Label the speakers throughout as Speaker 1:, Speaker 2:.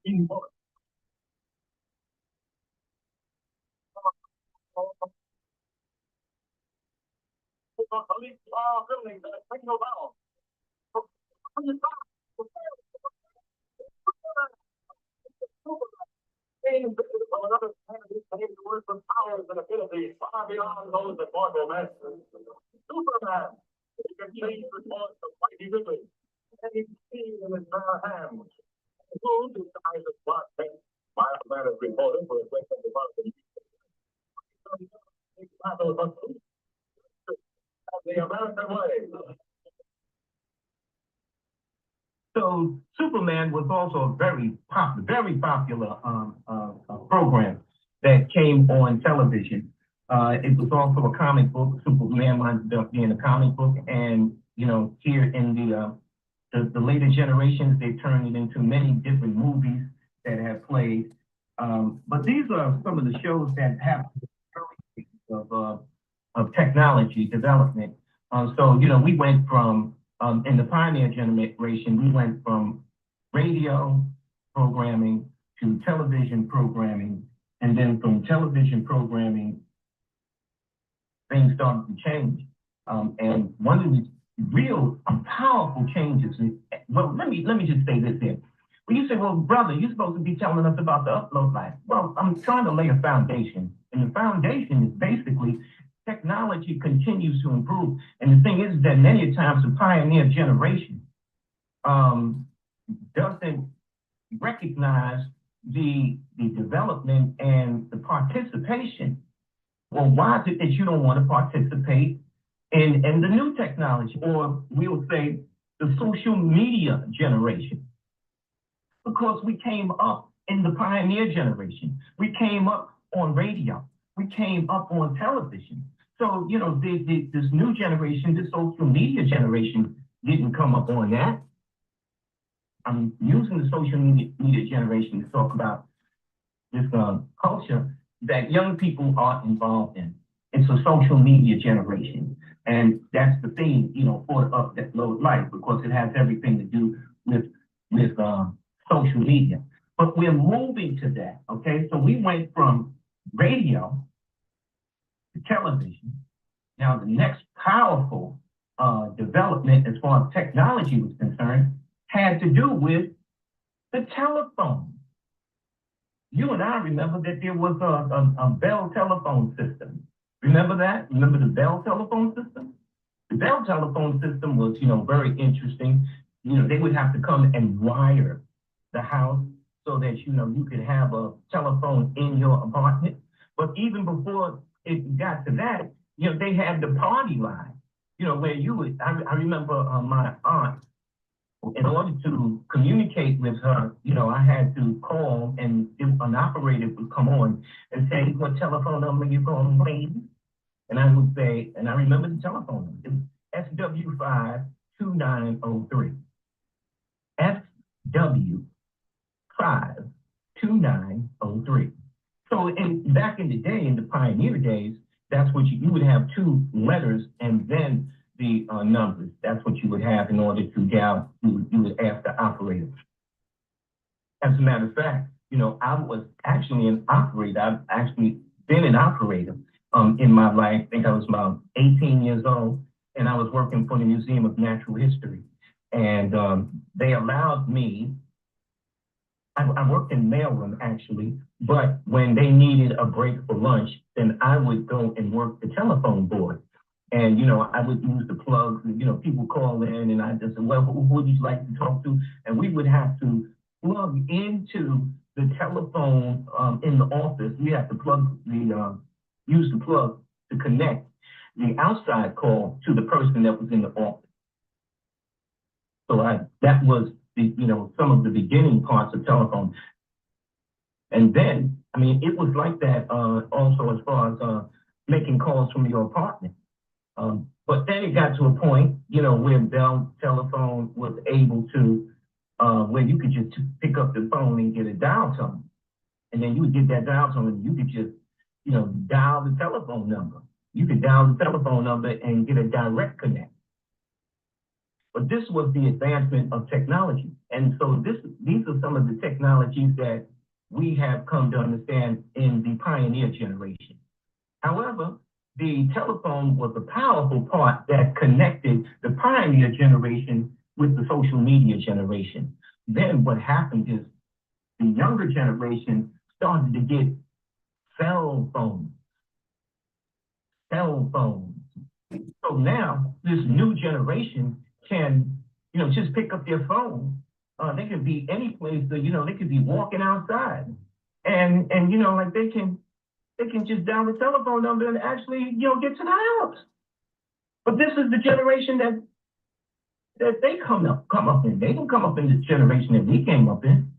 Speaker 1: Another planet came to earth with powers and abilities far beyond those of mortal man. Superman, he can change the course of mighty rivers, and he sees in his bare hands. The moon disguised as Clark Kent, mild mannered reporter for a great department. The American way. So Superman was also a very popular program that came on television. It was also a comic book. Superman wound up being a comic book, and here in the later generations, they turned it into many different movies that have played. But these are some of the shows that have of technology development. So we went from in the pioneer generation, we went from radio programming to television programming, and then from television programming, things started to change. And one of the real powerful changes is, well, let me just say this here. When you say, well, brother, you're supposed to be telling us about the upload life. Well, I'm trying to lay a foundation, and the foundation is basically technology continues to improve. And the thing is that many times the pioneer generation doesn't recognize the development and the participation. Well, why is it that you don't want to participate in the new technology, or we'll say the social media generation? Because we came up in the pioneer generation. We came up on radio. We came up on television. So, this new generation, this social media generation didn't come up on that. I'm using the social media generation to talk about this culture that young people are involved in. It's a social media generation. And that's the theme, for Upload Life, because it has everything to do with social media. But we're moving to that, okay? So we went from radio to television. Now, the next powerful development as far as technology was concerned had to do with the telephone. You and I remember that there was a Bell telephone system. Remember that? Remember the Bell telephone system? The Bell telephone system was, very interesting. They would have to come and wire the house so that, you could have a telephone in your apartment. But even before it got to that, they had the party line, where you would, I remember my aunt, in order to communicate with her, I had to call, and an operator would come on and say, what telephone number you calling, please? And I would say, and I remember the telephone number, it was SW52903. SW52903. So back in the day, in the pioneer days, that's what you would have two letters and then the numbers. That's what you would have in order to dial. You would ask the operator. As a matter of fact, I was actually an operator. I've actually been an operator in my life. I think I was about 18 years old, and I was working for the Museum of Natural History. And they allowed me, I worked in mailroom actually, but when they needed a break for lunch, then I would go and work the telephone board. And, I would use the plugs, and, people call in, and I just said, well, who would you like to talk to? And we would have to plug into the telephone in the office. We have to use the plug to connect the outside call to the person that was in the office. So that was some of the beginning parts of telephone. And then, it was like that also as far as making calls from your apartment. But then it got to a point, where Bell Telephone was able to, where you could just pick up the phone and get a dial tone. And then you would get that dial tone and you could just, dial the telephone number. You could dial the telephone number and get a direct connect. But this was the advancement of technology. And so these are some of the technology technologies that we have come to understand in the pioneer generation. However, the telephone was a powerful part that connected the pioneer generation with the social media generation. Then what happened is the younger generation started to get cell phones. So now this new generation can, just pick up their phone. They can be any place, they could be walking outside, and like they can just dial the telephone number and actually, get to the house. But this is the generation that they come up in. They didn't come up in this generation that we came up in.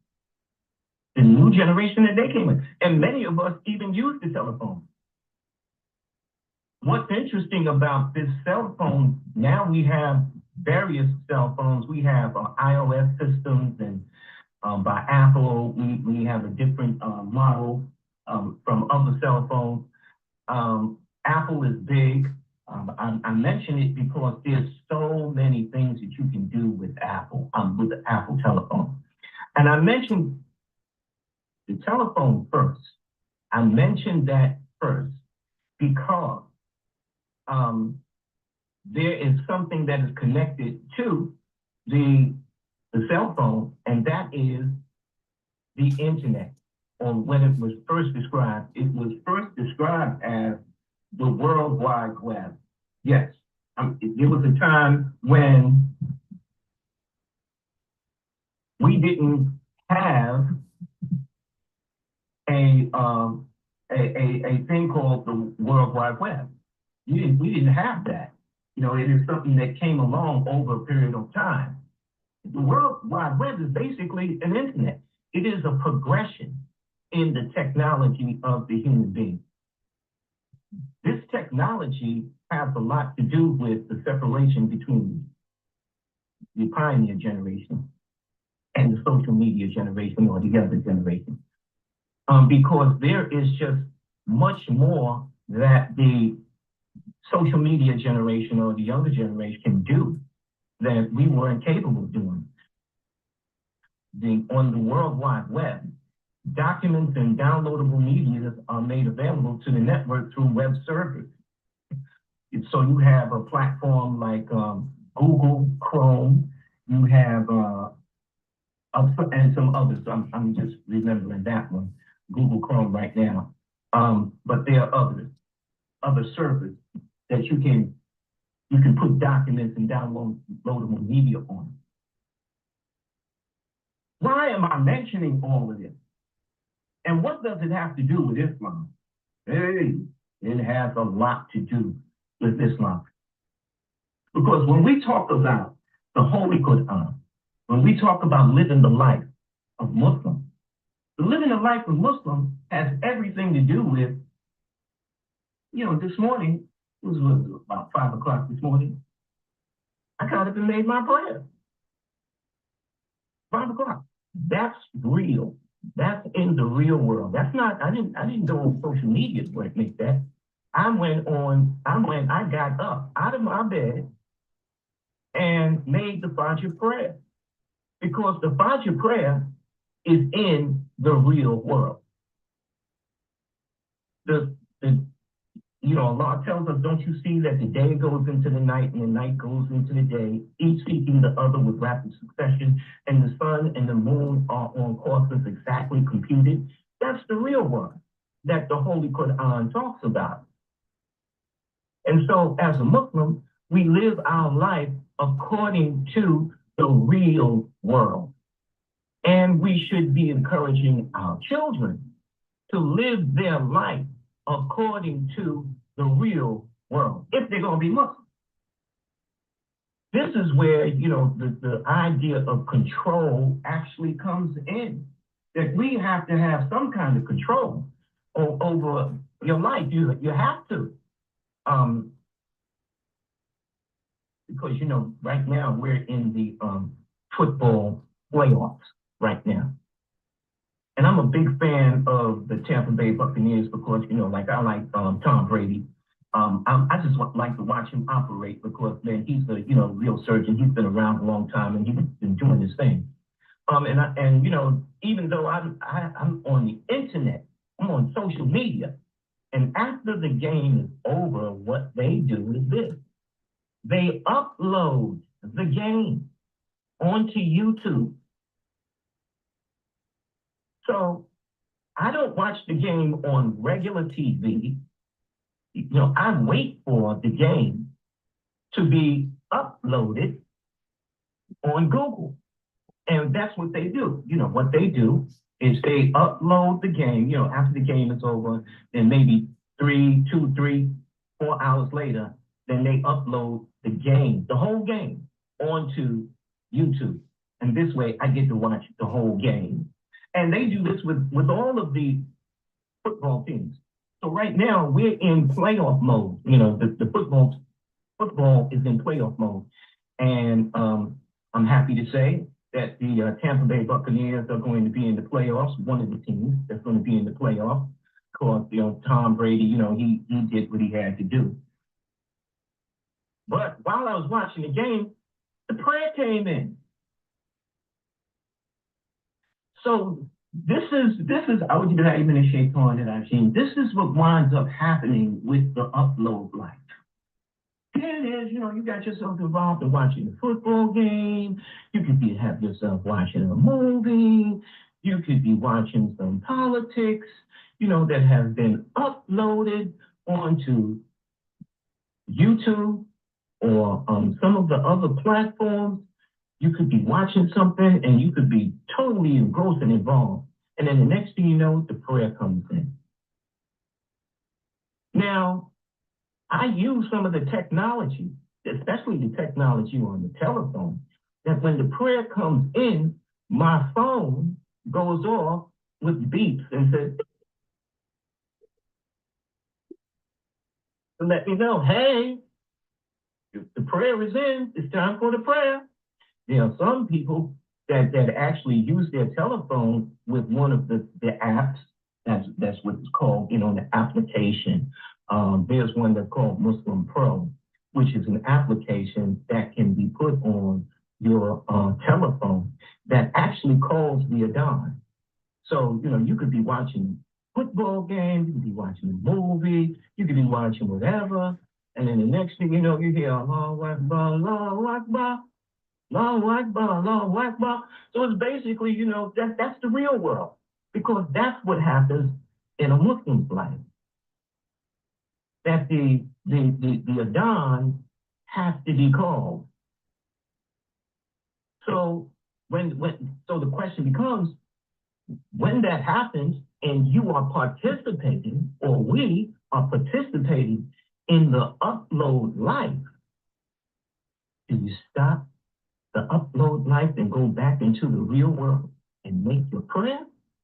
Speaker 1: The new generation that they came in. And many of us even use the telephone. What's interesting about this cell phone, now we have various cell phones. We have iOS systems, and by Apple, we have a different model from other cell phones. Apple is big. I mention it because there's so many things that you can do with Apple, with the Apple telephone. And I mentioned the telephone first. I mentioned that first because there is something that is connected to the cell phone, and that is the internet. Or when it was first described as the World Wide Web. Yes, there was a time when we didn't have a thing called the World Wide Web. We didn't have that. It is something that came along over a period of time. The World Wide Web is basically an internet. It is a progression in the technology of the human being. This technology has a lot to do with the separation between the pioneer generation and the social media generation or the other generation. Because there is just much more that the social media generation or the younger generation can do that we weren't capable of doing. On the World Wide Web, documents and downloadable media are made available to the network through web servers. So you have a platform like Google Chrome, you have and some others. I'm just remembering that one, Google Chrome right now. But there are other servers that you can put documents and downloadable media on. Why am I mentioning all of this? And what does it have to do with Islam? Hey, it has a lot to do with Islam. Because when we talk about the Holy Quran, when we talk about living the life of Muslims, living the life of Muslims has everything to do with, this morning, it was about 5 o'clock this morning, I got up and made my prayer. 5 o'clock. That's real. That's in the real world. That's not, I didn't go on social media to make that. I got up out of my bed and made the Fajr prayer. Because the Fajr prayer is in the real world. Allah tells us, don't you see that the day goes into the night and the night goes into the day, each seeking the other with rapid succession, and the sun and the moon are on courses exactly computed? That's the real one that the Holy Quran talks about. And so as a Muslim, we live our life according to the real world. And we should be encouraging our children to live their life according to the real world, if they're going to be Muslim. This is where, the idea of control actually comes in, that we have to have some kind of control over your life. You have to. Because, right now we're in the football playoffs right now. And I'm a big fan of the Tampa Bay Buccaneers because, I like Tom Brady. I just like to watch him operate because, man, he's a, real surgeon. He's been around a long time and he's been doing his thing. And you know, even though I'm on the internet, I'm on social media, and after the game is over, what they do is this: they upload the game onto YouTube. So I don't watch the game on regular TV. You know, I wait for the game to be uploaded on Google. And that's what they do. You know, what they do is they upload the game, you know, after the game is over, then maybe 4 hours later, then they upload the game, the whole game, onto YouTube. And this way I get to watch the whole game. And they do this with all of the football teams. So right now we're in playoff mode. You know, the football is in playoff mode. And I'm happy to say that the Tampa Bay Buccaneers are going to be in the playoffs, one of the teams that's going to be in the playoffs. Of course, you know, Tom Brady, you know, he did what he had to do. But while I was watching the game, the prayer came in. So this is I would not even a shaitan that I've seen. This is what winds up happening with the upload life. Here it is, you know, you got yourself involved in watching a football game. You could have yourself watching a movie. You could be watching some politics, you know, that have been uploaded onto YouTube or some of the other platforms. You could be watching something and you could be totally engrossed and involved. And then the next thing you know, the prayer comes in. Now, I use some of the technology, especially the technology on the telephone, that when the prayer comes in, my phone goes off with beeps and says, to let me know, hey, the prayer is in, it's time for the prayer. You know, some people that actually use their telephone with one of the apps, that's what it's called, you know, the application. There's one that's called Muslim Pro, which is an application that can be put on your telephone that actually calls the Adhan. So, you know, you could be watching a football game, you could be watching a movie, you could be watching whatever, and then the next thing you know, you hear Allahu Akbar, Allahu Akbar, Allahu Akbar, Allahu Akbar. So it's basically, you know, that's the real world, because that's what happens in a Muslim's life. That the Adhan has to be called. So so the question becomes, when that happens and you are participating, or we are participating in the upload life, do you stop the upload life and go back into the real world and make your prayer?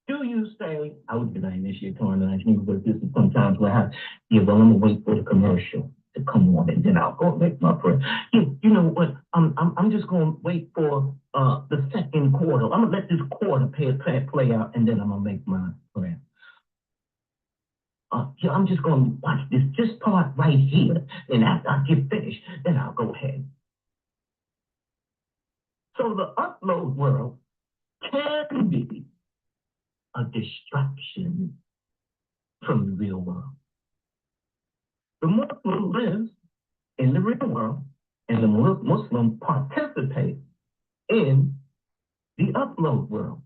Speaker 1: Do you say, I would be like initiate on, but this is sometimes where I have, yeah, well, I'm gonna wait for the commercial to come on and then I'll go make my prayer. Yeah, you know what? I'm just gonna wait for the second quarter. I'm gonna let this quarter play out and then I'm gonna make my prayer. Yeah, I'm just gonna watch this part right here, and after I get finished, then I'll go ahead. So the upload world can be a distraction from the real world. The Muslim lives in the real world, and the Muslim participates in the upload world.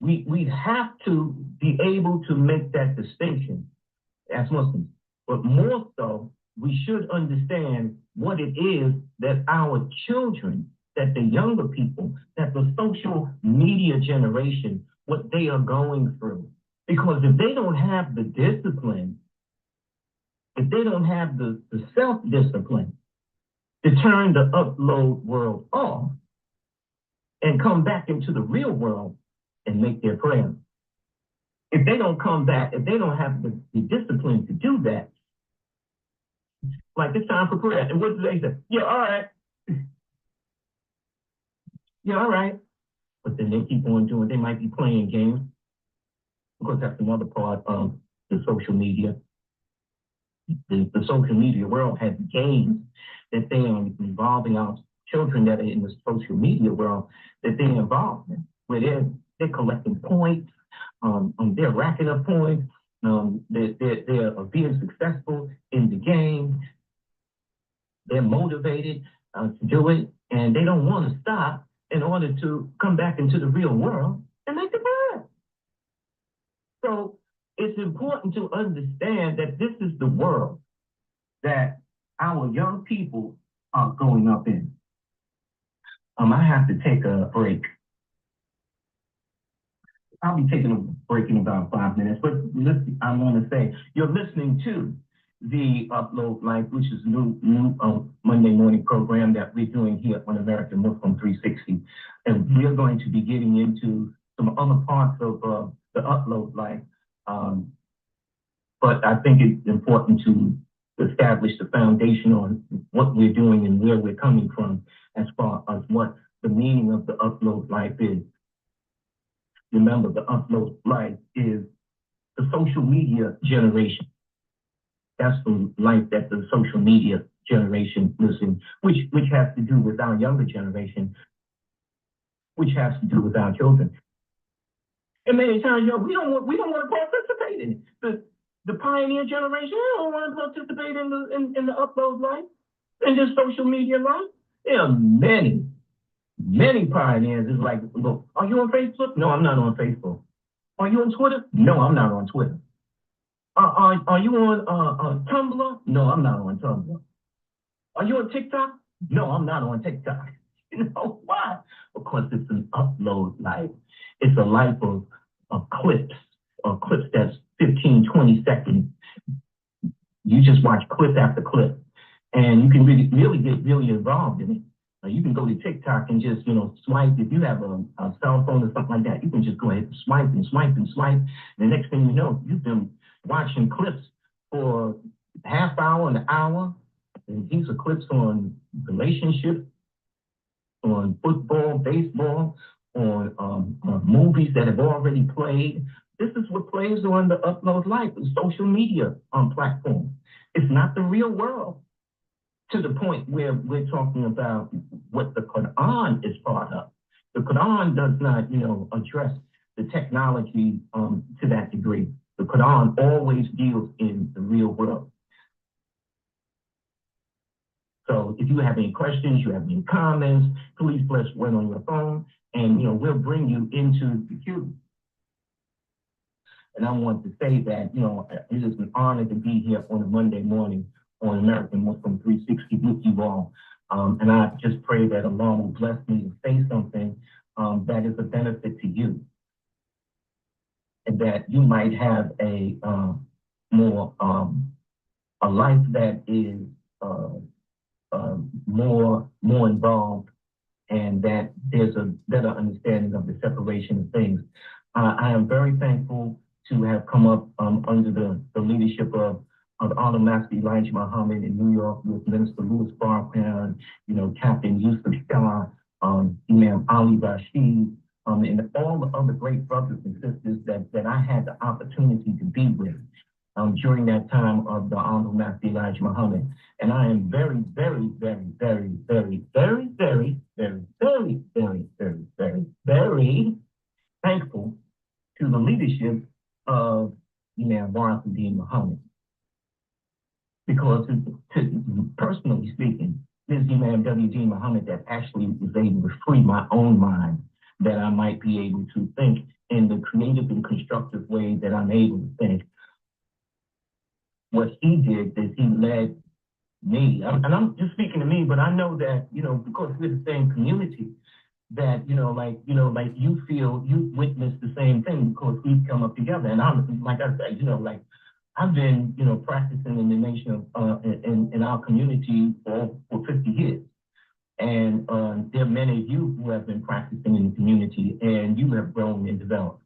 Speaker 1: We have to be able to make that distinction as Muslims, but more so, we should understand what it is that our children, that the younger people, that the social media generation, what they are going through. Because if they don't have the discipline, if they don't have the self-discipline to turn the upload world off and come back into the real world and make their prayers, if they don't come back, if they don't have the discipline to do that, like it's time for prayer. And what do they say? Yeah, all right. Yeah, all right. But then they keep on doing, they might be playing games. Because that's another part of the social media. The social media world has games that they are involving our children that are in the social media world that they're involved in, where they're collecting points, they're racking up points, they're being successful in the game, they're motivated to do it, and they don't want to stop in order to come back into the real world and make it better. So it's important to understand that this is the world that our young people are growing up in. I have to take a break. I'll be taking a break in about 5 minutes, but listen, I want to say you're listening to the Upload Life, which is a new Monday morning program that we're doing here on American Muslim 360. And we're going to be getting into some other parts of the Upload Life. But I think it's important to establish the foundation on what we're doing and where we're coming from as far as what the meaning of the Upload Life is. Remember, the Upload Life is the social media generation. That's the life that the social media generation lives in, which has to do with our younger generation, which has to do with our children. And many times, we don't want to participate in it. The pioneer generation, they don't want to participate in the Upload Life, in this social media life. There are many pioneers. It's like, look, are you on Facebook? No, I'm not on Facebook. Are you on Twitter? No, I'm not on Twitter. Are you on Tumblr? No, I'm not on Tumblr. Are you on TikTok? No, I'm not on TikTok. You know why? Because it's an upload life. It's a life of clips that's 15, 20 seconds. You just watch clip after clip, and you can really get really involved in it. You can go to TikTok and just, swipe. If you have a cell phone or something like that, you can just go ahead and swipe and swipe and swipe. And the next thing you know, you've been watching clips for half hour, an hour. And these are clips on relationships, on football, baseball, on movies that have already played. This is what plays on the Upload Life, the social media platform. It's not the real world, to the point where we're talking about what the Quran is part of. The Quran does not, address the technology to that degree. The Quran always deals in the real world. So if you have any questions, you have any comments, please press 1 on your phone, and we'll bring you into the queue. And I want to say that, it is an honor to be here on a Monday morning on American Muslim 360 with you all. And I just pray that Allah will bless me to say something that is a benefit to you. And that you might have a life that is more involved, and that there's a better understanding of the separation of things. I am very thankful to have come up under the leadership of Honorable Master Elijah Muhammad in New York with Minister Louis Farrakhan, Captain Yusuf Shah, Imam Ali Rashid, and all the other great brothers and sisters that I had the opportunity to be with during that time of the Honorable Master Elijah Muhammad. And I am very, very, very, very, very, very, very, very, very, very, very, very, very thankful to the leadership of Imam Baruch-ud-Din Muhammad. Because personally speaking, this Imam W.D. Muhammad that actually was able to free my own mind, that I might be able to think in the creative and constructive way that I'm able to think. What he did is he led me, and I'm just speaking to me, but I know that, because we're the same community, that, like you feel, you witness the same thing because we've come up together. And I'm, like I said, I've been, practicing in the nation of, in our community for 50 years. And there are many of you who have been practicing in the community, and you have grown and developed.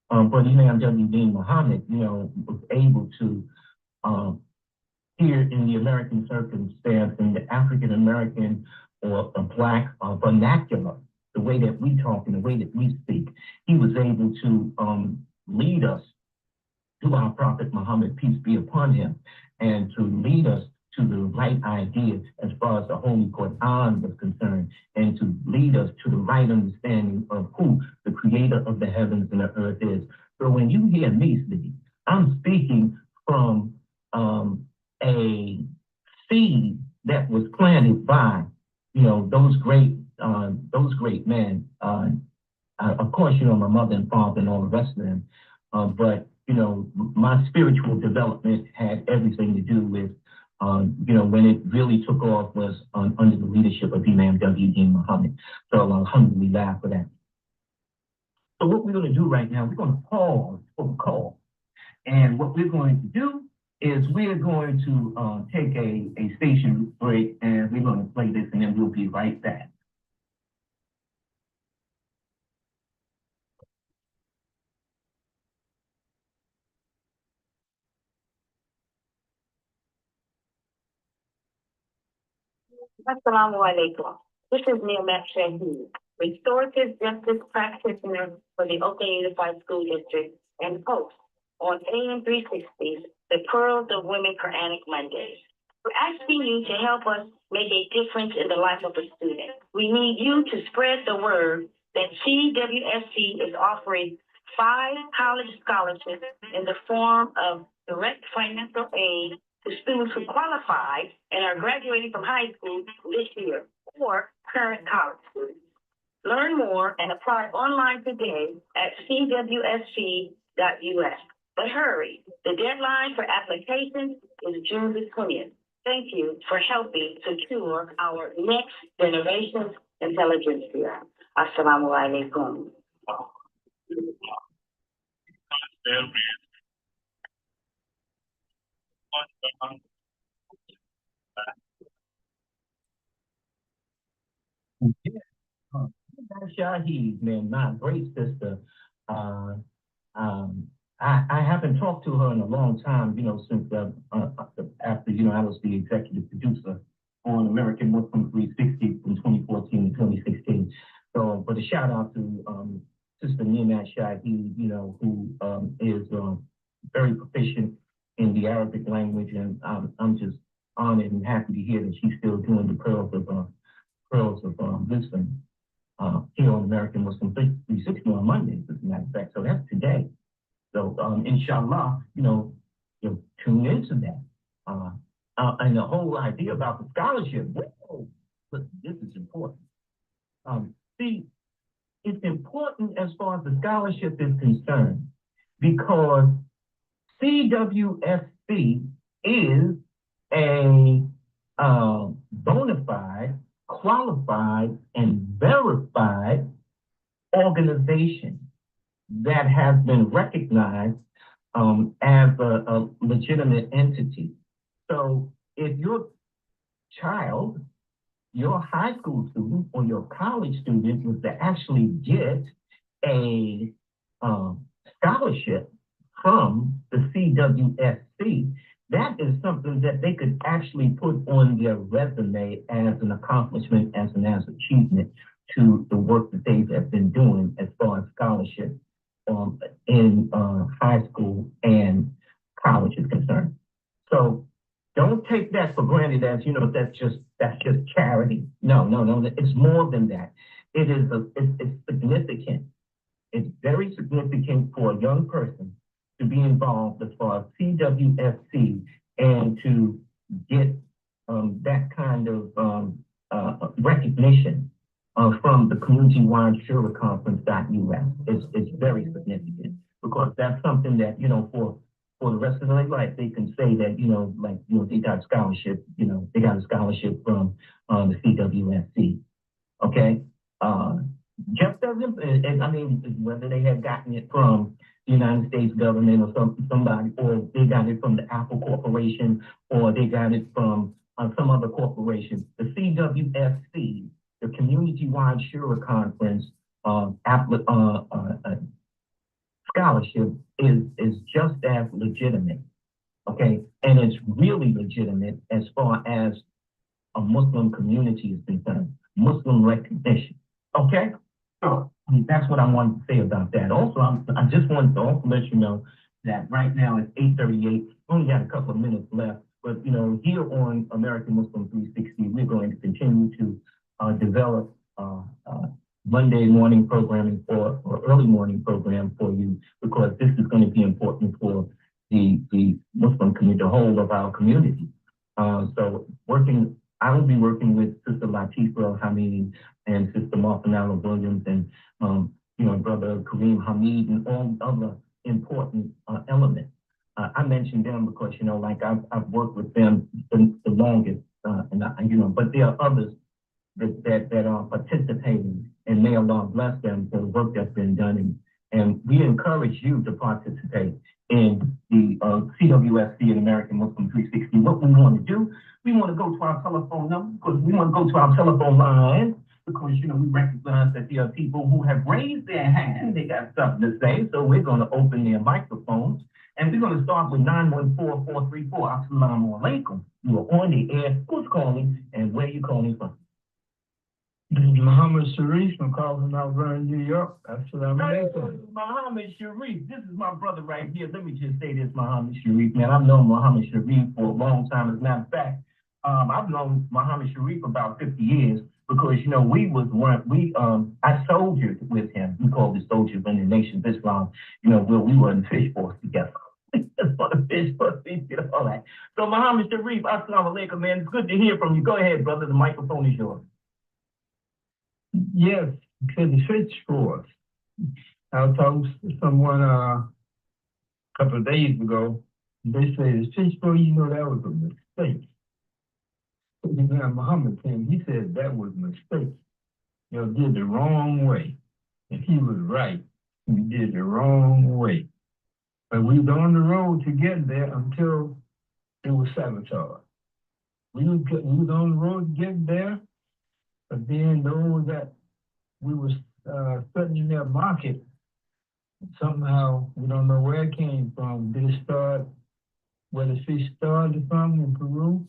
Speaker 1: But Imam W.D. Muhammad, was able to, here in the American circumstance, in the African American or a Black vernacular, the way that we talk and the way that we speak, he was able to lead us to our Prophet Muhammad, peace be upon him, and to lead us to the right idea as far as the Holy Quran was concerned, and to lead us to the right understanding of who the creator of the heavens and the earth is. So when you hear me speak, I'm speaking from a seed that was planted by, those great men. Of course, my mother and father and all the rest of them. But my spiritual development had everything to do with, when it really took off was under the leadership of Imam W.D. Muhammad. So alhamdulillah for that. So what we're going to do right now, we're going to pause for the call. And what we're going to do is we're going to take a station break, and we're going to play this, and then we'll be right back.
Speaker 2: Assalamu alaikum. This is Neemat Shahid, restorative justice practitioner for the Oakland Unified School District and host on AM 360, the Pearls of Women Quranic Mondays. We're asking you to help us make a difference in the life of a student. We need you to spread the word that CWSC is offering 5 college scholarships in the form of direct financial aid to students who qualify and are graduating from high school this year or current college students. Learn more and apply online today at cwsc.us. But hurry, the deadline for applications is June the 20th. Thank you for helping secure our next generation's intelligentsia. Assalamu alaikum.
Speaker 1: Shahid, man, my great sister. I haven't talked to her in a long time, since after, I was the executive producer on American Muslim 360 from 2014 to 2016. So, but a shout out to Sister Neemat Shahid, who is very proficient in the Arabic language, and I'm just honored and happy to hear that she's still doing the pearls of wisdom here on American Muslim 360 on Mondays, as a matter of fact. So that's today. So inshallah, you'll tune into that. And the whole idea about the scholarship, whoa, but this is important. See, it's important as far as the scholarship is concerned, because CWSC is a bona fide, qualified, and verified organization that has been recognized as a legitimate entity. So if your child, your high school student, or your college student was to actually get a scholarship from the CWSC, that is something that they could actually put on their resume as an accomplishment, as an achievement to the work that they have been doing as far as scholarship in high school and college is concerned. So don't take that for granted as, that's just charity. No, it's more than that. It's significant. It's very significant for a young person to be involved as far as CWSC and to get that kind of recognition from the community-wide Shura Conference.us. It's very significant, because that's something that, for the rest of their life, they can say that, they got a scholarship, they got a scholarship from the CWSC. Okay? Just as, whether they had gotten it from the United States government or somebody, or they got it from the Apple Corporation, or they got it from some other corporation. The CWSC, the Community-Wide Shura Conference scholarship is just as legitimate, okay? And it's really legitimate as far as a Muslim community is concerned, Muslim recognition, okay? So that's what I wanted to say about that. Also, I just wanted to also let you know that right now it's 8:38. Only got a couple of minutes left But, here on American Muslim 360, we're going to continue to develop Monday morning programming or early morning program for you, because this is going to be important for the Muslim community, the whole of our community. I will be working with Sister Latifah Hamid and Sister Martha Nalla Williams and, Brother Kareem Hamid and all other important elements. I mentioned them because, I've worked with them the longest, but there are others that are participating, and may Allah bless them for the work that's been done. And we encourage you to participate in the CWSC and American Muslim 360. What we want to do, we want to go to our telephone number, because we want to go to our telephone line, because, we recognize that there are people who have raised their hand. They got something to say, so we're going to open their microphones. And we're going to start with 914-434. Assalamu alaikum. You are on the air. Who's calling and where you calling from?
Speaker 3: This is Muhammad Sharif from calling out Vernon, New York. Assalamu alaikum.
Speaker 1: Muhammad Sharif. This is my brother right here. Let me just say this, Muhammad Sharif, man. I've known Muhammad Sharif for a long time. As a matter of fact, I've known Muhammad Sharif about 50 years because, I soldiered with him. We called the soldiers in the Nation of Islam, where we were in the fish force together. For the fish force, all that. So, Muhammad Sharif, assalamu alaikum, man. It's good to hear from you. Go ahead, brother. The microphone is yours.
Speaker 3: Yes, to the fish force. I was talking to someone a couple of days ago. They said, the fish force, that was a mistake. So then Muhammad came, he said that was a mistake. Did the wrong way. And he was right. We did the wrong way. But we was on the road to get there until it was sabotage. We was on the road to get there, but then those that we was setting in their market, somehow we don't know where it came from. Did it start where the fish started from in Peru?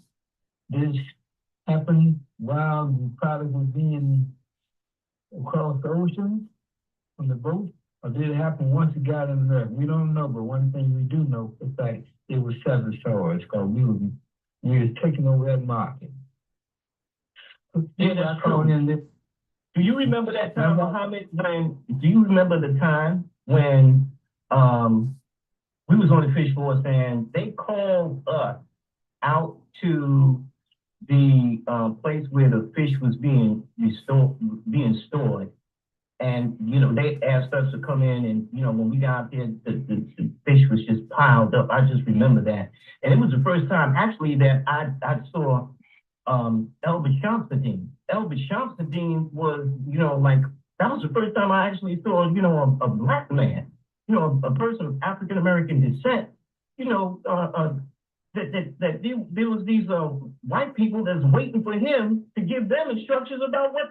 Speaker 3: Did it happen while the product was being across the ocean from the boat? Or did it happen once it got in there? We don't know, but one thing we do know is that it was sabotage, because we was taking over that market.
Speaker 1: Yeah, that's true. Do you remember that time, Muhammad, do you remember the time when we was on the fish force and they called us out to the place where the fish was being stored? And, they asked us to come in and, when we got out there, the fish was just piled up. I just remember that. And it was the first time actually that I saw Elbert Shamsuddin. Elbert Shamsuddin was, that was the first time I actually saw, a black man, a person of African American descent, that there was these white people that's waiting for him to give them instructions about what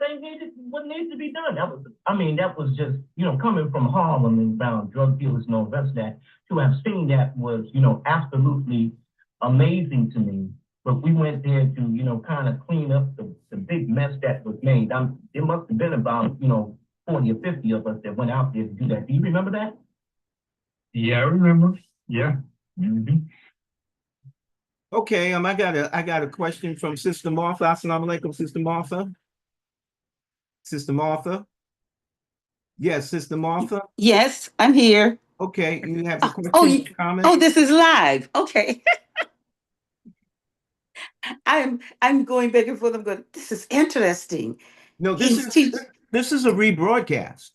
Speaker 1: needs to be done. That was just, coming from Harlem and about drug dealers and all the rest of that, to have seen that was, absolutely amazing to me. But we went there to, kind of clean up the big mess that was made. There must have been about, 40 or 50 of us that went out there to do that. Do you remember that?
Speaker 3: Yeah, I remember. Yeah. Mm-hmm.
Speaker 4: Okay, I got a question from Sister Martha. Assalamu alaikum, Sister Martha. Sister Martha. Yes, Sister Martha.
Speaker 5: Yes, I'm here.
Speaker 4: Okay, you have a question,
Speaker 5: Oh,
Speaker 4: comment?
Speaker 5: oh, this is live. Okay. I'm going back and forth. I'm going, this is interesting.
Speaker 4: No,
Speaker 5: He's
Speaker 4: this is a rebroadcast.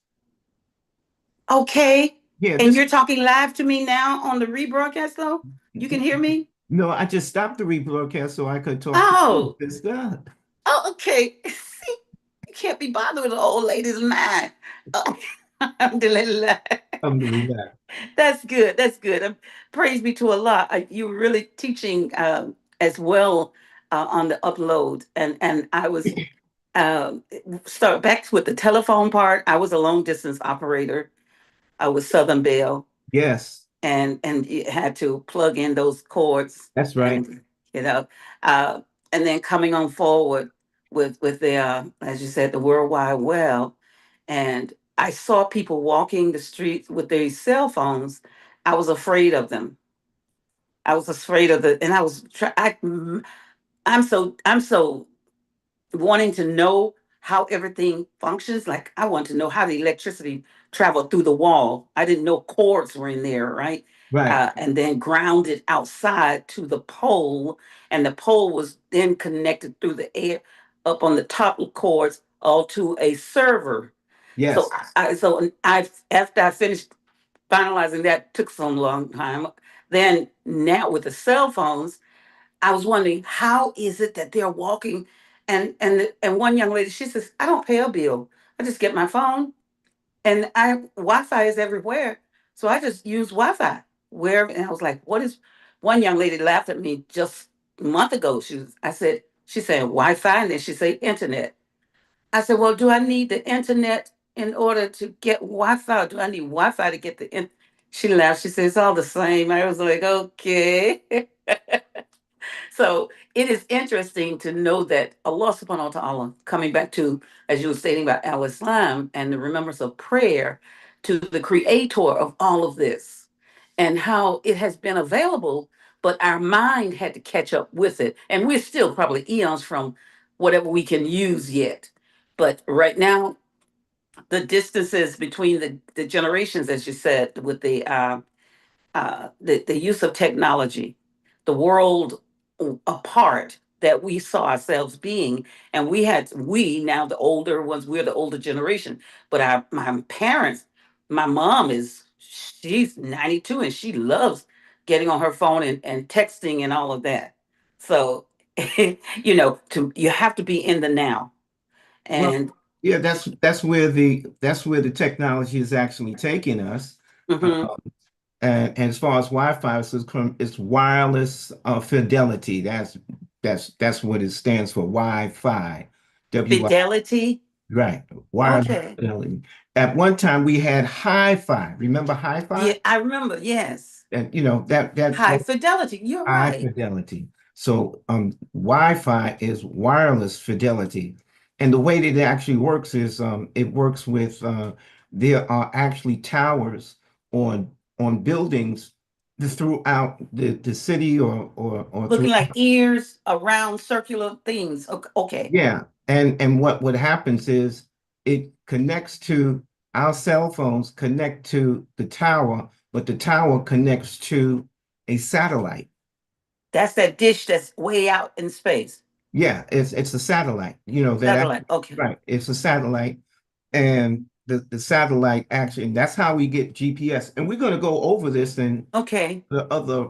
Speaker 5: Okay.
Speaker 4: Yeah.
Speaker 5: And you're talking live to me now on the rebroadcast though? You can hear me?
Speaker 4: No, I just stopped the rebroadcast so I could talk
Speaker 5: Oh.
Speaker 4: to you. It's done.
Speaker 5: Oh, okay. See, you can't be bothered with an old lady's mind. Oh, alhamdulillah.
Speaker 4: Alhamdulillah.
Speaker 5: That's good. That's good. Praise be to Allah. You were really teaching as well on the upload. And I was start back with the telephone part. I was a long distance operator. I was Southern Bell.
Speaker 4: Yes.
Speaker 5: And you had to plug in those cords.
Speaker 4: That's right.
Speaker 5: And, and then coming on forward with the as you said, the World Wide Web, and I saw people walking the streets with their cell phones. I was afraid of them. I was afraid of the, and I was I'm so wanting to know how everything functions. Like I want to know how the electricity traveled through the wall. I didn't know cords were in there, right?
Speaker 4: Right.
Speaker 5: And then grounded outside to the pole, and the pole was then connected through the air up on the top of cords all to a server. So
Speaker 4: Yes.
Speaker 5: I after I finished finalizing that took some long time. Then now with the cell phones, I was wondering how is it that they're walking, and one young lady, she says, I don't pay a bill. I just get my phone, and I Wi-Fi is everywhere. So I just use Wi-Fi wherever. And I was like, what is, one young lady laughed at me just a month ago. I said, she said Wi-Fi, and then she said internet. I said, well, do I need the internet in order to get Wi-Fi? Or do I need Wi-Fi to get the She laughed. She said, it's all the same. I was like, okay. So it is interesting to know that Allah subhanahu wa ta'ala, coming back to, as you were stating about Al Islam and the remembrance of prayer to the creator of all of this, and how it has been available, but our mind had to catch up with it. And we're still probably eons from whatever we can use yet. But right now, the distances between the generations, as you said, with the use of technology, the world apart that we saw ourselves being, and we now the older ones, we're the older generation, but my parents, my mom she's 92 and she loves getting on her phone and texting and all of that. So you have to be in the now.
Speaker 4: Well,
Speaker 5: And
Speaker 4: yeah, that's where the technology is actually taking us.
Speaker 5: mhm,
Speaker 4: And as far as Wi-Fi is concerned, it's wireless fidelity. That's what it stands for. Wi-Fi. W-I,
Speaker 5: fidelity.
Speaker 4: right. Wireless
Speaker 5: Okay.
Speaker 4: fidelity. At one time we had hi-fi. Remember hi-fi?
Speaker 5: Yeah, I remember. Yes.
Speaker 4: And that
Speaker 5: High fidelity. You're
Speaker 4: high
Speaker 5: right.
Speaker 4: fidelity. So Wi-Fi is wireless fidelity. And the way that it actually works is it works with there are actually towers on buildings throughout the city or
Speaker 5: Looking
Speaker 4: through,
Speaker 5: like ears around circular things. Okay.
Speaker 4: yeah. And what happens is it connects to our cell phones connect to the tower, but the tower connects to a satellite.
Speaker 5: That's that dish that's way out in space.
Speaker 4: Yeah, it's a satellite, that
Speaker 5: Satellite.
Speaker 4: actually,
Speaker 5: Okay.
Speaker 4: right. It's a satellite, and the satellite actually, and that's how we get GPS. And we're going to go over this in
Speaker 5: Okay.
Speaker 4: the other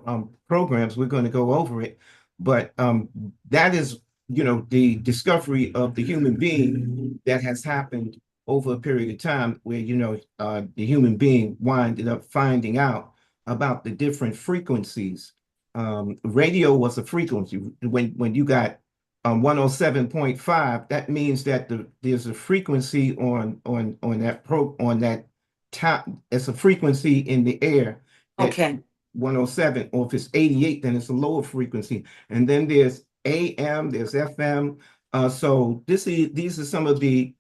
Speaker 4: programs. We're going to go over it, but that is, the discovery of the human being that has happened over a period of time where, the human being winded up finding out about the different frequencies. Radio was a frequency. When you got 107.5, that means that there's a frequency on that top. It's a frequency in the air that
Speaker 5: Okay.
Speaker 4: 107, or if it's 88, then it's a lower frequency. And then there's AM, there's FM. So these are some of the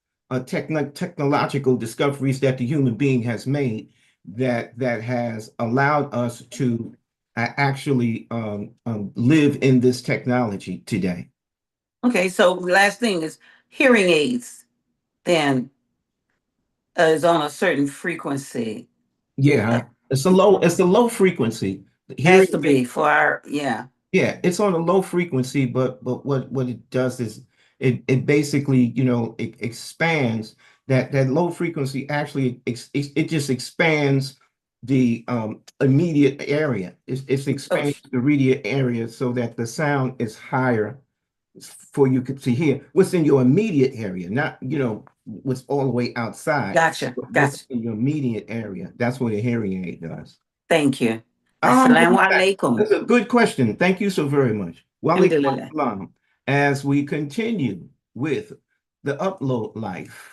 Speaker 4: technological discoveries that the human being has made that has allowed us to actually live in this technology today.
Speaker 5: Okay. So last thing is hearing aids. Then is on a certain frequency. Uh,
Speaker 4: Yeah, it's a low frequency.
Speaker 5: has
Speaker 4: Hearing
Speaker 5: to
Speaker 4: aid,
Speaker 5: be for our, yeah.
Speaker 4: yeah, it's on a low frequency, but what it does is it basically, it expands that low frequency actually it just expands the immediate area. It
Speaker 5: Oh,
Speaker 4: expands the immediate area so that the sound is higher for you to hear what's in your immediate area, not, what's all the way outside,
Speaker 5: gotcha.
Speaker 4: but what's
Speaker 5: Gotcha.
Speaker 4: in your immediate area. That's what a hearing aid does.
Speaker 5: Thank you. Assalamu alaikum.
Speaker 4: That's a good question. Thank you so very much. Walaikum
Speaker 5: Alhamdulillah.
Speaker 4: assalam. As we continue with the upload life.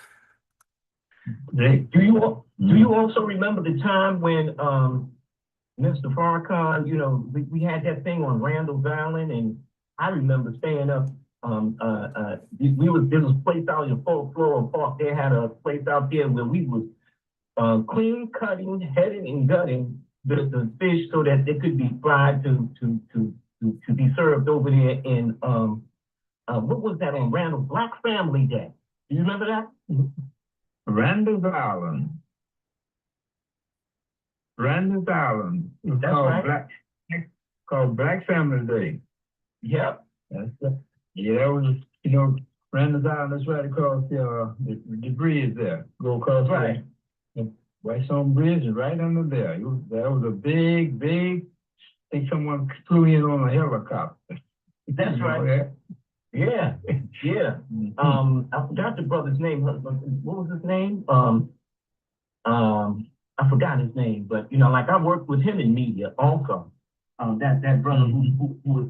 Speaker 1: Do you also remember the time when Mr. Farrakhan, we had that thing on Randall Island, and I remember staying up. There was a place out in Floral Park. They had a place out there where we was clean cutting, heading and gutting the fish so that they could be fried to be served over there in, what was that on Randall? Black Family Day. Do you remember that?
Speaker 3: Randall's Island. Randall's Island. It's
Speaker 1: That's
Speaker 3: called
Speaker 1: right.
Speaker 3: called Black Family Day.
Speaker 1: Yep.
Speaker 3: That's it. Yeah, that was, you know, Randall's Island, that's right across the bridge there. Go across
Speaker 1: Right.
Speaker 3: the Whitestone Bridge and right under there. That was a big, I think someone flew in on a helicopter.
Speaker 1: That's
Speaker 3: You know
Speaker 1: right.
Speaker 3: that?
Speaker 1: Yeah. Yeah. I forgot the brother's name. What was his name? I forgot his name, but you know, like I worked with him in media also. That brother who was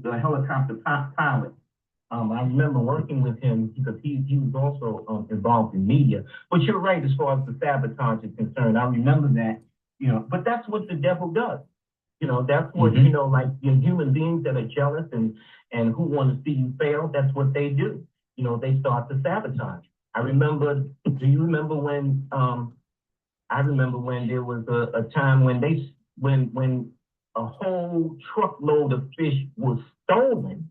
Speaker 1: the helicopter pilot. I remember working with him because he was also involved in media. But you're right as far as the sabotage is concerned. I remember that, you know, but that's what the devil does. You know, that's what, you know, like your human beings that are jealous and who want to see you fail, that's what they do. You know, they start to sabotage. I remember, do you remember when, I remember when there was a time when when a whole truckload of fish was stolen.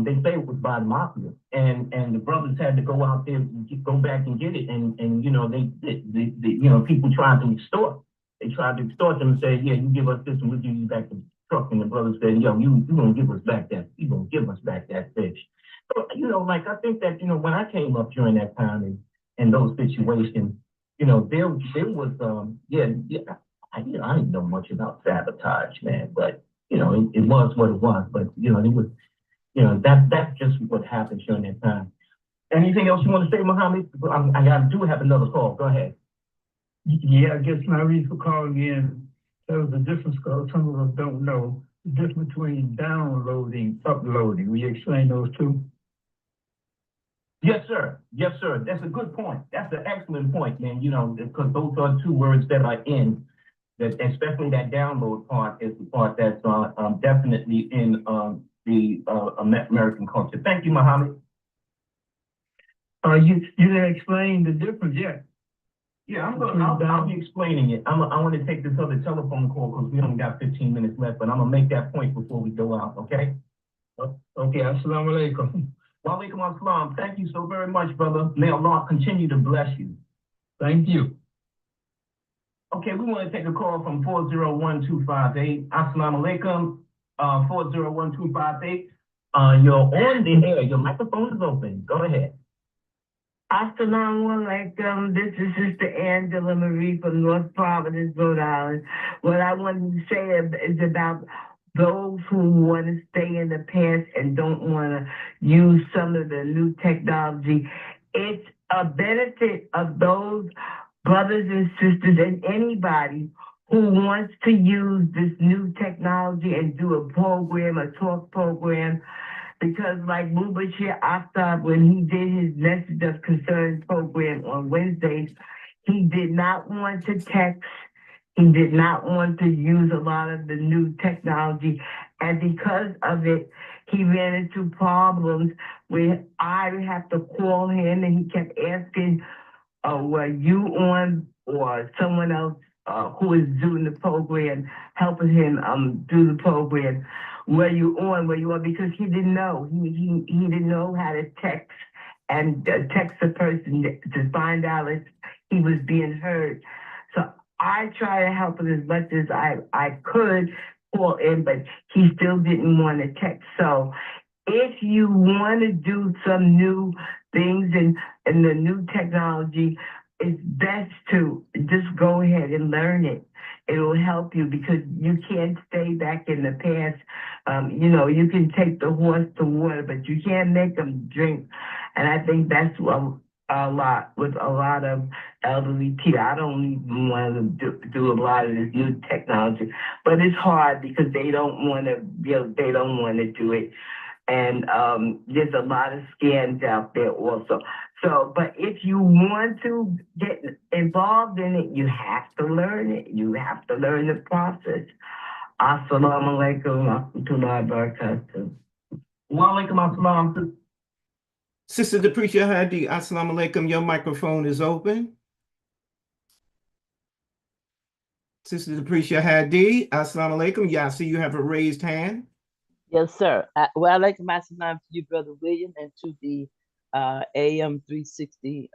Speaker 1: They say it was by the mafia, and the brothers had to go out there, go back and get it, and you know they you know people tried to extort. They tried to extort them and say, yeah, you give us this and we'll give you back the truck. And the brothers said, yo, you gonna give us back that, you gonna give us back that fish. So, you know, like I think that, you know, when I came up during that time in those situations, you know, there was I didn't know much about sabotage, man, but you know, it was what it was. But you know, it was, you know, that's just what happened during that time. Anything else you want to say, Muhammad? I do have another call. Go ahead.
Speaker 3: Yeah, I guess my reason for calling in, there was a difference because some of us don't know the difference between downloading, uploading. Will you explain those two?
Speaker 1: Yes, sir. Yes, sir. That's a good point. That's an excellent point, man. You know, because those are two words that are in that, especially that download part is the part that's definitely in the American culture. Thank you, Muhammad.
Speaker 3: You didn't explain the difference yet.
Speaker 1: Yeah, I'll be explaining it. I want to take this other telephone call because we only got 15 minutes left, but I'm gonna make that point before we go out, okay?
Speaker 3: Okay, assalamu alaikum.
Speaker 1: Wa alaikum assalam. Thank you so very much, brother. May Allah continue to bless you.
Speaker 3: Thank you.
Speaker 1: Okay, we want to take a call from 401-258. Assalamu alaikum, 401-258. You're on the air. Your microphone is open. Go ahead.
Speaker 6: Assalamu alaikum. This is Sister Angela Marie from North Providence, Rhode Island. What I wanted to say is about those who want to stay in the past and don't want to use some of the new technology. It's a benefit of those brothers and sisters and anybody who wants to use this new technology and do a program, a talk program. Because like Mubashir Aftab, when he did his Message of Concern program on Wednesdays, he did not want to text. He did not want to use a lot of the new technology. And because of it, he ran into problems where I would have to call him and he kept asking, were you on, or someone else who is doing the program, helping him do the program. Were you on? Were you on? Because he didn't know. He didn't know how to text and text a person to find out if he was being heard. So I tried to help him as much as I could call in, but he still didn't want to text. So if you want to do some new things and the new technology, it's best to just go ahead and learn it. It will help you because you can't stay back in the past. You know, you can take the horse to water, but you can't make them drink. And I think that's a lot with a lot of elderly people. I don't even want to do a lot of this new technology, but it's hard because they don't want to. They don't want to do it. And there's a lot of scams out there also. So, but if you want to get involved in it, you have to learn it. You have to learn the process. Assalamu alaikum wa rahmatullahi wa barakatuh.
Speaker 1: Wa alaikum assalam.
Speaker 4: Sister Deprecia Hadi, assalamu alaikum. Your microphone is open. Sister Deprecia Hadi, Assalamu alaikum. Yeah, I see you have a raised hand.
Speaker 7: Yes, sir. Well, I'd like to my salam to you, Brother William, and to the AM 360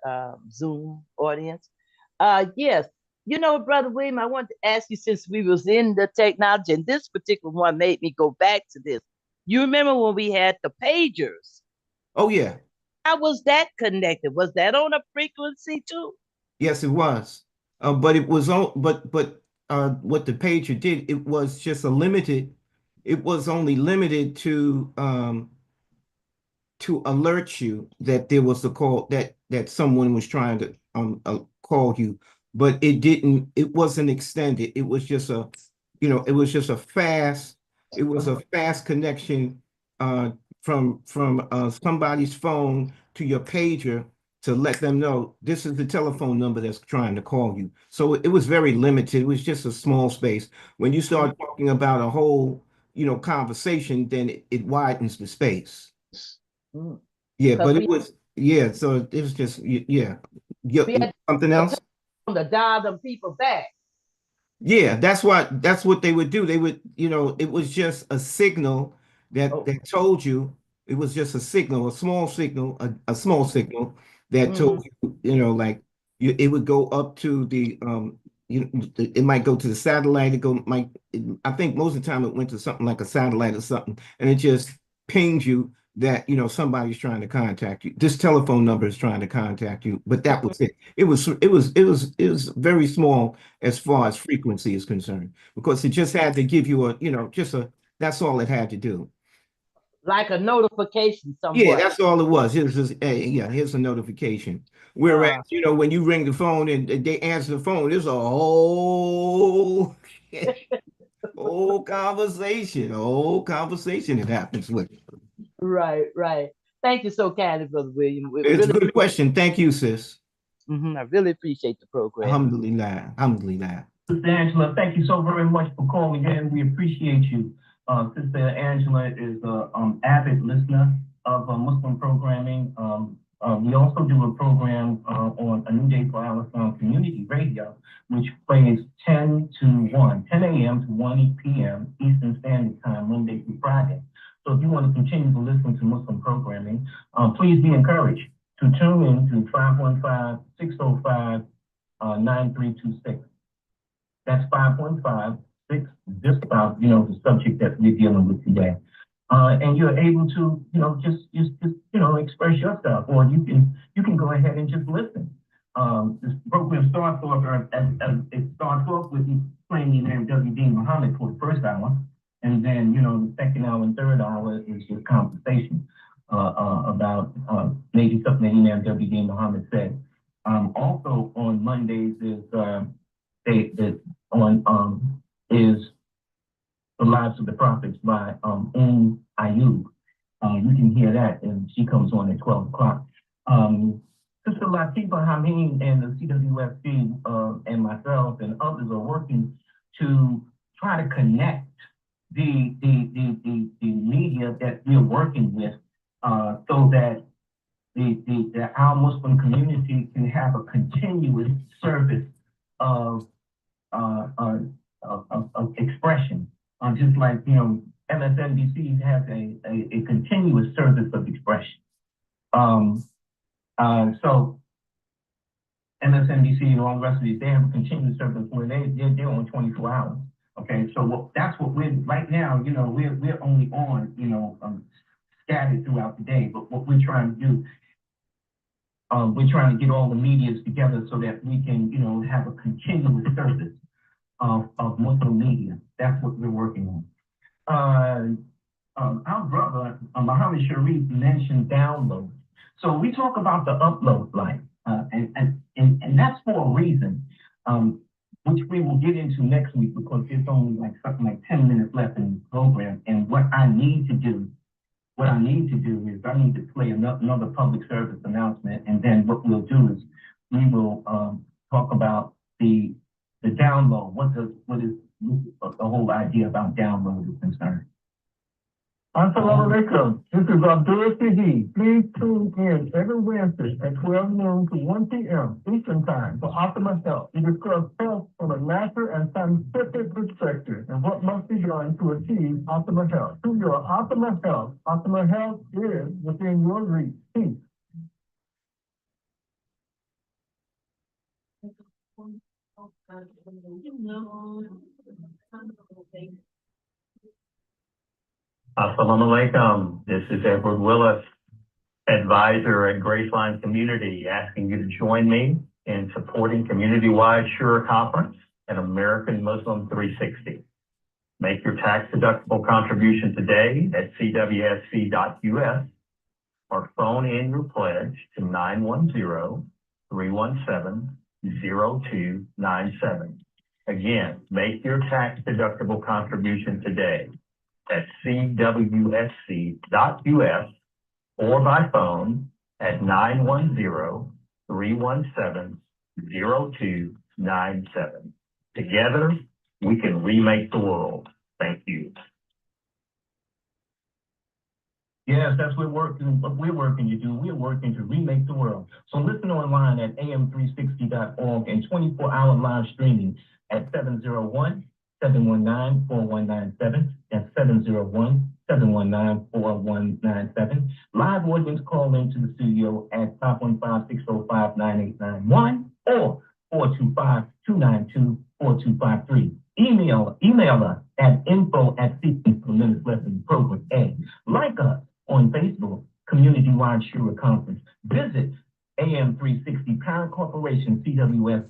Speaker 7: Zoom audience. Yes, you know, Brother William, I wanted to ask you, since we was in the technology, and this particular one made me go back to this. You remember when we had the pagers?
Speaker 4: Oh, yeah.
Speaker 7: How was that connected? Was that on a frequency too?
Speaker 4: Yes, it was. But it was on, but what the pager did, it was just a limited, it was only limited to alert you that there was a call that someone was trying to call you, but it wasn't extended. It was just it was just a fast, it was a fast connection from somebody's phone to your pager to let them know this is the telephone number that's trying to call you. So it was very limited. It was just a small space. When you start talking about a whole, conversation, then it widens the space.
Speaker 7: Mm.
Speaker 4: Yeah, but
Speaker 7: we
Speaker 4: so it was just, yeah.
Speaker 7: we had
Speaker 4: Something else?
Speaker 7: to dial them people back.
Speaker 4: Yeah, that's what they would do. They would, it was just a signal that told you, it was just a signal, a small signal, a small signal that told you, like it would go up to the it might go to the satellite, I think most of the time it went to something like a satellite or something, and it just pinged you that somebody's trying to contact you. This telephone number is trying to contact you, but that was it. It was very small as far as frequency is concerned, because it just had to give you that's all it had to do.
Speaker 7: Like a notification somewhat.
Speaker 4: Yeah, that's all it was. It was just, hey, yeah, here's a notification. Whereas, when you ring the phone and they answer the phone, there's a whole whole conversation that happens with it.
Speaker 7: Right. Thank you so kindly, Brother William.
Speaker 4: It's a good question. Thank you, sis.
Speaker 7: I really appreciate the program.
Speaker 4: Alhamdulillah.
Speaker 1: Sister Angela, thank you so very much for calling in. We appreciate you. Sister Angela is an avid listener of Muslim programming. We also do a program on A New Day for Al Islam Community Radio, which plays 10 a.m. to 1 p.m. Eastern Standard Time, Monday through Friday. So if you want to continue to listen to Muslim programming, please be encouraged to tune in to 515-605-9326. That's 515-6, just about, the subject that we're dealing with today. And you're able to, just express yourself, or you can go ahead and just listen. This program starts off, it starts off with you playing the name W.D. Muhammad for the first hour. And then, the second hour and third hour is just conversation about maybe something that Imam W.D. Muhammad said. Also on Mondays is is The Lives of the Prophets by Ayub. You can hear that, and she comes on at 12 o'clock. Sister Latifa Hameen and the CWFC and myself and others are working to try to connect the media that we're working with so that our Muslim community can have a continuous service of expression. Just like, MSNBC has a continuous service of expression. So MSNBC and all the rest of these, they have a continuous service where they're on 24 hours. Okay, so that's what we're right now. We're only on scattered throughout the day. But what we're trying to do, we're trying to get all the medias together so that we can have a continuous service of Muslim media. That's what we're working on. Our brother Muhammad Sharif mentioned download. So we talk about the upload life, and that's for a reason. Which we will get into next week, because there's only something like 10 minutes left in the program. And what I need to do is I need to play another public service announcement. And then what we'll do is we will talk about the download. What is the whole idea about download is concerned.
Speaker 3: Assalamu alaikum. This is Abdul Sidi. Please tune in every Wednesday at 12 noon to 1 p.m. Eastern Time for Optimal Health. We discuss health from a natural and scientific perspective and what must be done to achieve optimal health. To your optimal health is within your reach. Peace.
Speaker 8: Assalamu alaikum. This is Edward Willis, advisor at Graceline Community, asking you to join me in supporting community-wide Shura Conference and American Muslim 360. Make your tax-deductible contribution today at cwsc.us or phone in your pledge to 910-317-0297. Again, make your tax-deductible contribution today at cwsc.us or by phone at 910-317-0297. Together, we can remake the world. Thank you.
Speaker 1: Yes, that's what we're working to do. We're working to remake the world. So listen online at am360.org and 24-hour live streaming at 701-719-4197. That's 701-719-4197. Live audience call into the studio at 515-605-9891 or 425-292-4253. Email us at info@program A. Like us on Facebook, Community-Wide Shura Conference. Visit AM360 Parent Corporation, CWS,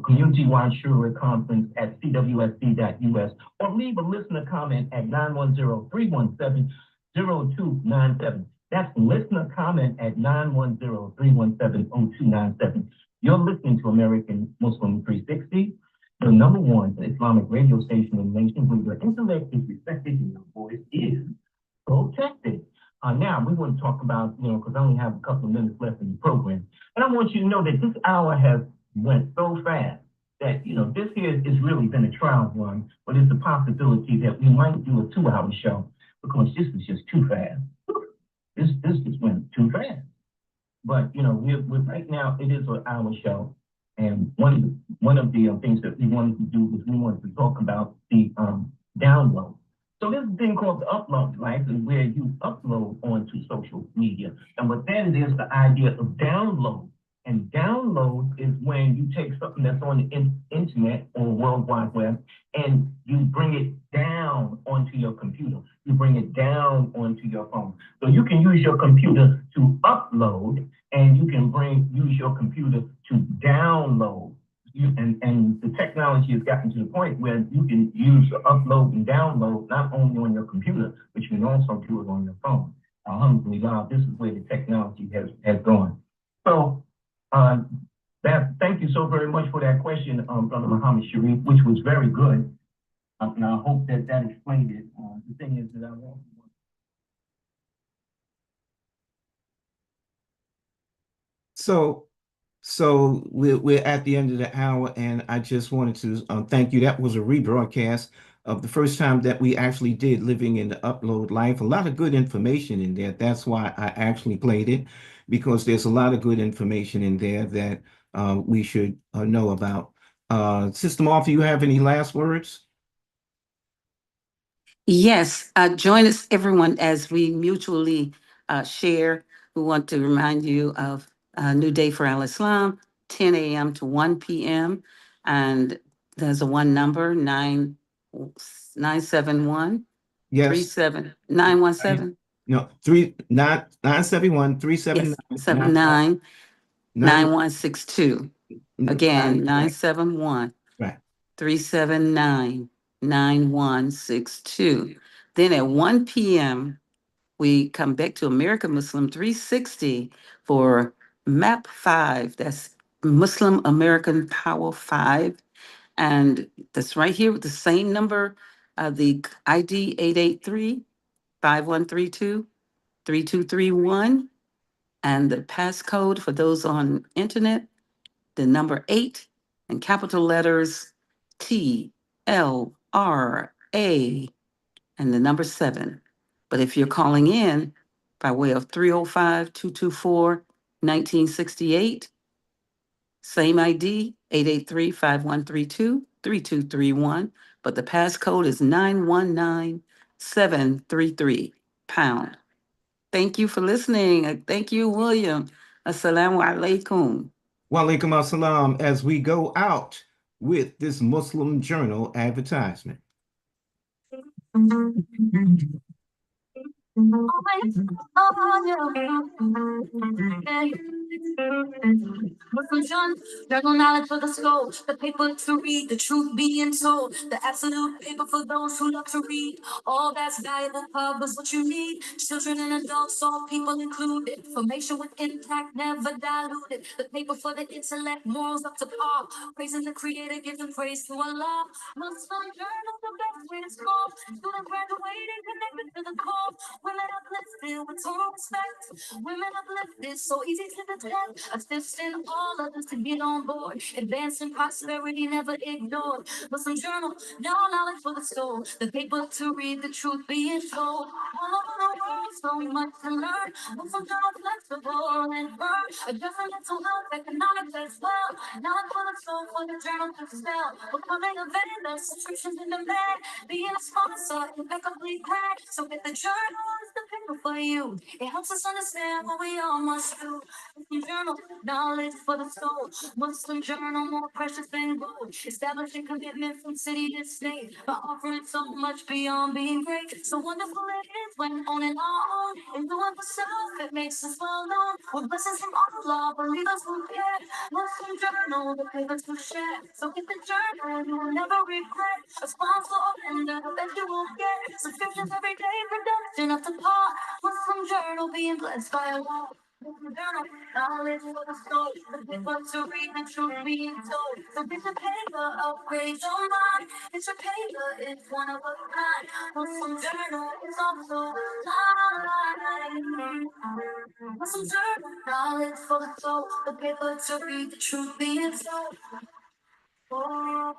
Speaker 1: Community-Wide Shura Conference at cwsc.us, or leave a listener comment at 910-317-0297. That's listener comment at 910-317-0297. You're listening to American Muslim 360, the #1 Islamic radio station in the nation where your intellect is respected and your voice is protected. Now we want to talk about, because I only have a couple of minutes left in the program, and I want you to know that this hour has went so fast that, this here has really been a trial run, but it's a possibility that we might do a 2-hour show because this is just too fast. This just went too fast. But, we're right now, it is an hour show. And one of the things that we wanted to do was we wanted to talk about the download. So there's a thing called the upload, right? And where you upload onto social media. And what that is the idea of download. And download is when you take something that's on the internet or World Wide Web and you bring it down onto your computer. You bring it down onto your phone. So you can use your computer to upload and you can use your computer to download. And the technology has gotten to the point where you can use upload and download not only on your computer, but you can also do it on your phone. Alhamdulillah, this is where the technology has gone. So thank you so very much for that question, Brother Muhammad Sharif, which was very good. And I hope that explained it. The thing is that I want.
Speaker 4: So we're at the end of the hour, and I just wanted to thank you. That was a rebroadcast of the first time that we actually did Living in the Upload Life. A lot of good information in there. That's why I actually played it, because there's a lot of good information in there that we should know about. Sister Martha, you have any last words?
Speaker 5: Yes, join us, everyone, as we mutually share. We want to remind you of New Day for Al Islam, 10 a.m. to 1 p.m. And there's a one number, 971
Speaker 4: Yes.
Speaker 5: 37917.
Speaker 4: No, 971 379
Speaker 5: Yes, 79 9162. Again, 971
Speaker 4: Right.
Speaker 5: 379 9162. Then at 1 p.m., we come back to American Muslim 360 for MAP 5. That's Muslim American Power 5. And that's right here with the same number, the ID 883-5132-3231. And the passcode for those on internet, the number 8 and capital letters TLRA and the number 7. But if you're calling in by way of 305-224-1968, same ID, 883-5132-3231, but the passcode is 919733 pound. Thank you for listening. Thank you, William. Assalamu alaikum.
Speaker 4: Wa alaikum assalam as we go out with this Muslim Journal advertisement.
Speaker 9: Muslim general knowledge for the soul, the paper to read, the truth being told, the absolute paper for those who love to read. All that's valuable covers what you need. Children and adults, all people included. Information with impact, never diluted. The paper for the intellect, morals up to par. Praising the Creator, giving praise to Allah. Muslim journal, the best way to score. Student graduating, connected to the core. Women uplifted with total respect. Women uplifted, so easy to detect. Assisting all others to get on board. Advancing prosperity, never ignored. Muslim journal, now knowledge for the soul. The paper to read, the truth being told. All over the world, so much to learn. Muslim journal, flexible and firm. Addressing mental health, economics as well. Knowledge for the soul, for the journal to spell. Becoming a vendor, subscriptions in demand. Being a sponsor, impeccably planned. So get the journal, it's the paper for you. It helps us understand what we all must do. Muslim journal, knowledge for the soul. Muslim journal, more precious than gold. Establishing commitment from city to state. By offering so much beyond being great. So wonderful it is when owning our own. And doing for self, it makes us well known. With blessings from Allah, believers who care. Muslim journal, the paper to share. So get the journal, you will never regret. A sponsor or vendor that you will get. Subscriptions every day, production up to par. Muslim journal, being blessed by Allah. Muslim journal, knowledge for the soul. The paper to read, the truth being told. So get the paper, upgrade your mind. It's a paper, it's one of a kind. Muslim journal is also online. Muslim journal, knowledge for the soul. The paper to read, the truth being told. Oh,